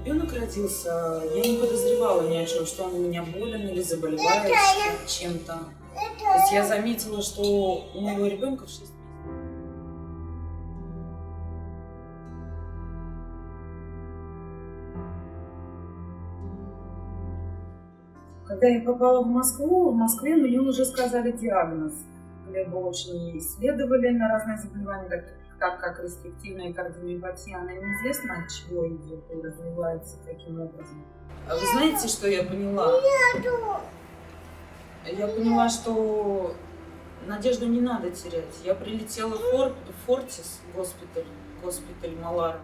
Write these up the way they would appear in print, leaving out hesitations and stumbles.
ребенок родился, я не подозревала ни о чем, что он у меня болен или заболевает чем-то. То есть я заметила, что у моего ребенка в 6 месяцев. Когда я попала в Москве мне уже сказали диагноз. Глеба очень исследовали на разные заболевания, так как респективная кардиомиопатия, она неизвестна, от чего идет и развивается, каким образом. А вы знаете, что я поняла? Я поняла, что надежду не надо терять. Я прилетела в Fortis госпиталь Malar.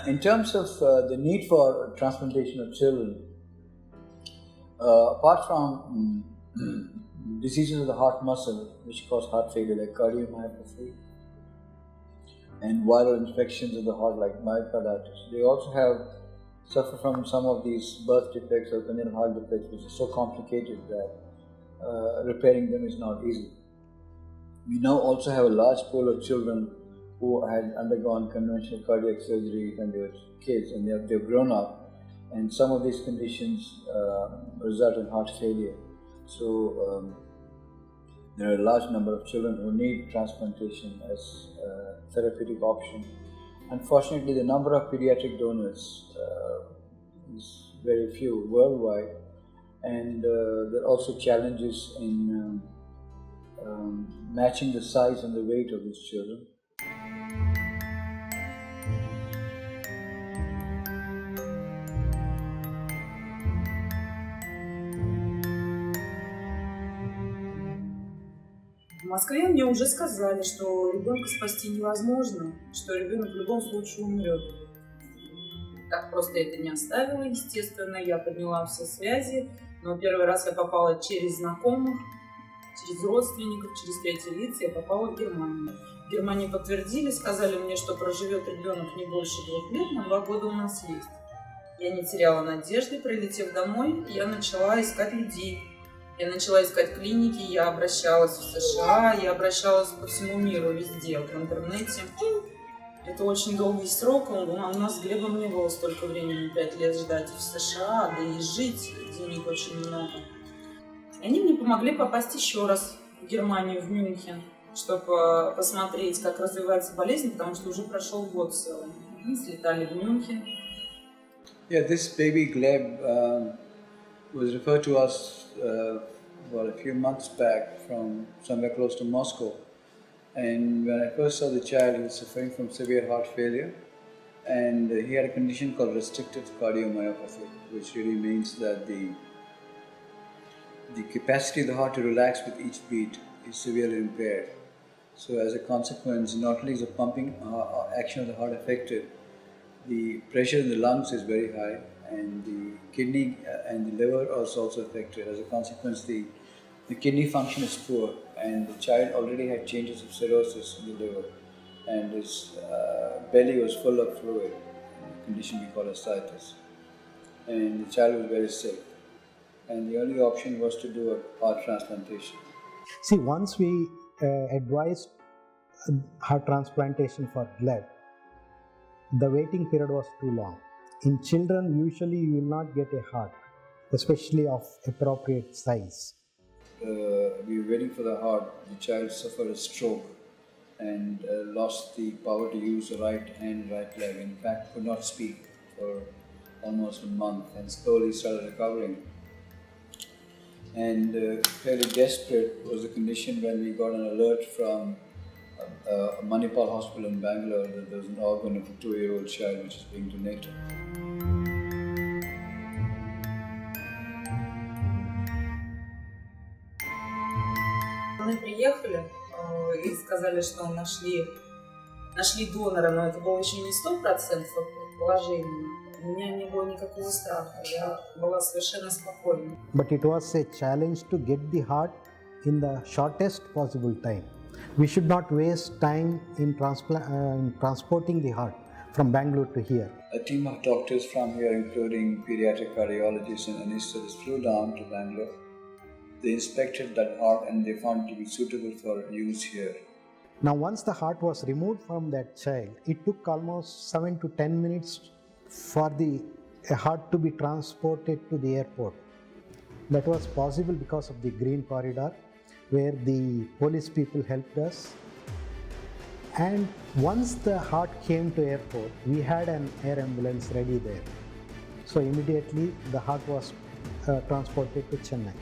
In terms of the need for transplantation of children, apart from diseases of the heart muscle, which cause heart failure like cardiomyopathy, and viral infections of the heart like myocarditis, they also suffer from some of these birth defects or congenital heart defects, which is so complicated that repairing them is not easy. We now also have a large pool of children who had undergone conventional cardiac surgery when they were kids, and they've grown up, and some of these conditions result in heart failure. So there are a large number of children who need transplantation as a therapeutic option. Unfortunately, the number of pediatric donors is very few worldwide, and there are also challenges in matching the size and the weight of these children. В Москве мне уже сказали, что ребенка спасти невозможно, что ребенок в любом случае умрет. Так просто это не оставило, естественно. Я подняла все связи, но первый раз я попала через знакомых, через родственников, через третьи лица, я попала в Германию. В Германии подтвердили, сказали мне, что проживет ребенок не больше 2 лет, на 2 года у нас есть. Я не теряла надежды, прилетев домой, я начала искать людей. Я начала искать клиники, я обращалась в США, я обращалась по всему миру, везде, в интернете. Это очень долгий срок, у нас с Глебом не было столько времени, 5 лет ждать в США, да и жить, денег очень много. И они мне помогли попасть еще раз в Германию, в Мюнхен, чтобы посмотреть, как развивается болезнь, потому что уже прошел год целый. Мы слетали в Мюнхен. Yeah, this baby Gleb was referred to us a few months back from somewhere close to Moscow. And when I first saw the child, he was suffering from severe heart failure, and he had a condition called restrictive cardiomyopathy, which really means that the capacity of the heart to relax with each beat is severely impaired. So as a consequence, not only is the pumping action of the heart affected, the pressure in the lungs is very high, and the kidney and the liver are also affected. As a consequence, the kidney function is poor, and the child already had changes of cirrhosis in the liver, and his belly was full of fluid, a condition we call ascites. And the child was very sick, and the only option was to do a heart transplantation. See, once we advised heart transplantation for Gleb, the waiting period was too long. In children, usually you will not get a heart, especially of appropriate size. We were waiting for the heart. The child suffered a stroke and lost the power to use the right hand, right leg. In fact, could not speak for almost a month, and slowly started recovering. And fairly desperate was the condition when we got an alert from Manipal Hospital in Bangalore that there was an organ of a 2-year-old child which is being donated. Мы приехали и сказали, что нашли донора, но это было еще не 100% предположение. У меня не было никакого страха, я была совершенно спокойна. But it was a challenge to get the heart in the shortest possible time. We should not waste time in transporting the heart from Bangalore to here. A team of doctors from here, including pediatric cardiologists and anesthetists, flew down to Bangalore They inspected that heart and they found it to be suitable for use here. Now, once the heart was removed from that child, it took almost 7 to 10 minutes for the heart to be transported to the airport. That was possible because of the green corridor where the police people helped us. And once the heart came to airport, we had an air ambulance ready there. So immediately the heart was transported to Chennai.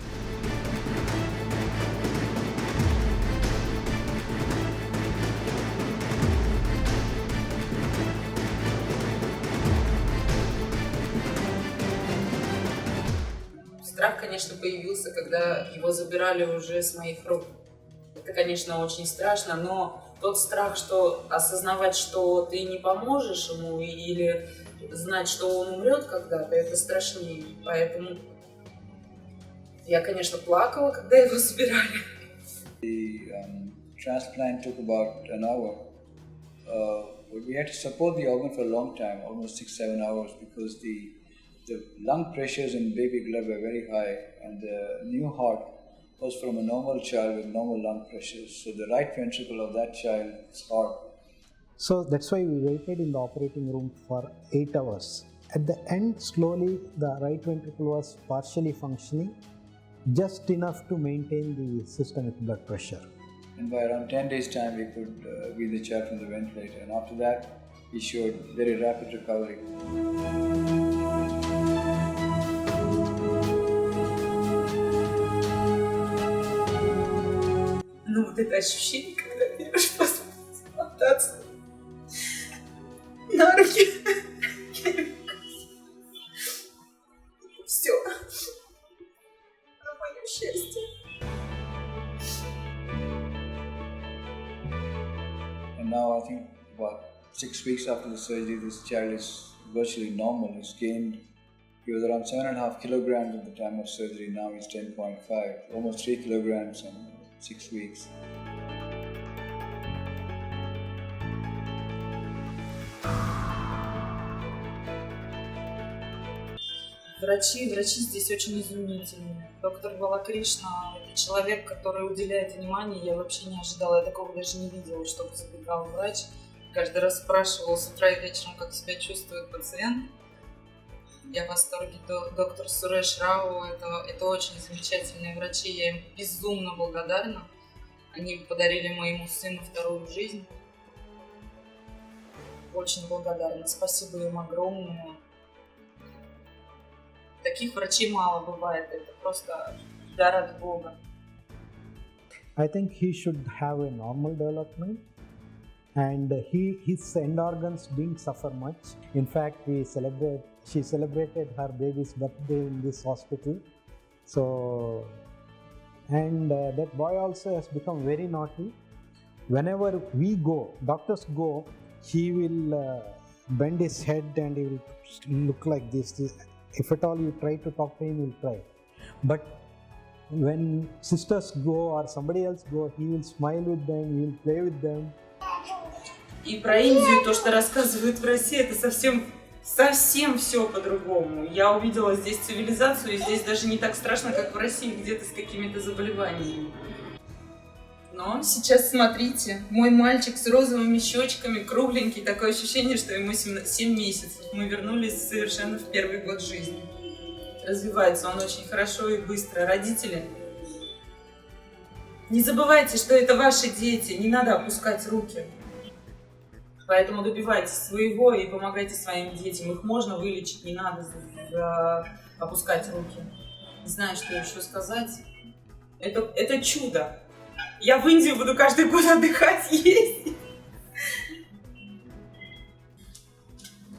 Страх, конечно, появился, когда его забирали уже с моих рук. Это, конечно, очень страшно, но тот страх, что осознавать, что ты не поможешь ему или знать, что он умрет когда-то, это страшнее. Поэтому я, конечно, плакала, когда его забирали. The transplant took about an hour. But we had to support the organ for a long time, almost 6-7 hours, because the lung pressures in baby blood were very high, and the new heart was from a normal child with normal lung pressures. So the right ventricle of that child's heart. So that's why we waited in the operating room for 8 hours. At the end, slowly the right ventricle was partially functioning, just enough to maintain the systemic blood pressure. And by around 10 days' time, we could wean the child from the ventilator. And after that, he showed very rapid recovery. Ну, вот это ощущение, когда берешь трансплантацию на руки. Все. На мое счастье. And now I think about 6 weeks after the surgery, this child is virtually normal. He was around 7.5 kilograms at the time of surgery. Now he's 10.5, almost 3 kilograms in 6 weeks. Врачи здесь очень изумительные. Доктор Балакришна – это человек, который уделяет внимание. Я вообще не ожидала, я такого даже не видела, чтобы забегал врач. Каждый раз спрашивал с утра и вечером, как себя чувствует пациент. Я в восторге. Доктор Суреш Рау – это очень замечательные врачи. Я им безумно благодарна. Они подарили моему сыну вторую жизнь. Очень благодарна. Спасибо им огромное. Таких врачей мало бывает. Это просто дар от Бога. I think he should have a normal development, and his end organs didn't suffer much. In fact, she celebrated her baby's birthday in this hospital. So, and that boy also has become very naughty. Whenever we go, doctors go, he will bend his head and he will look like this. If at all you try to talk to him, he'll try. But when sisters go or somebody else go, he will smile with them, he will play with them. И про Индию, то, что рассказывают в России, это совсем все по-другому. Я увидела здесь цивилизацию, и здесь даже не так страшно, как в России, где-то с какими-то заболеваниями. Но сейчас смотрите, мой мальчик с розовыми щечками, кругленький, такое ощущение, что ему 7 месяцев. Мы вернулись совершенно в первый год жизни. Развивается он очень хорошо и быстро. Родители, не забывайте, что это ваши дети, не надо опускать руки. Поэтому добивайтесь своего и помогайте своим детям. Их можно вылечить, не надо опускать руки. Не знаю, что еще сказать. Это чудо. Я в Индию буду каждый год отдыхать, ездить.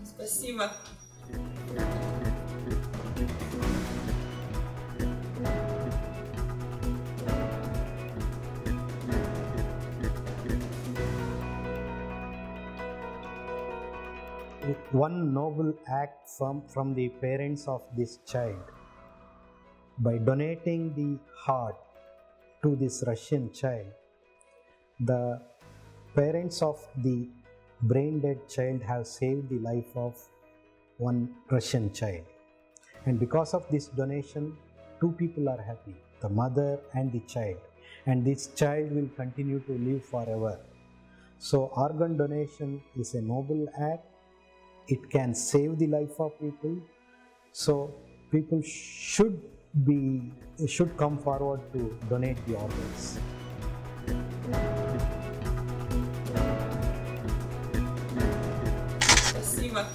Спасибо. One noble act from the parents of this child, by donating the heart to this Russian child, the parents of the brain dead child have saved the life of one Russian child. And because of this donation, 2 people are happy. the mother and the child, and this child will continue to live forever. So organ donation is a noble act. It can save the life of people. So people should come forward to donate the organs. Спасибо.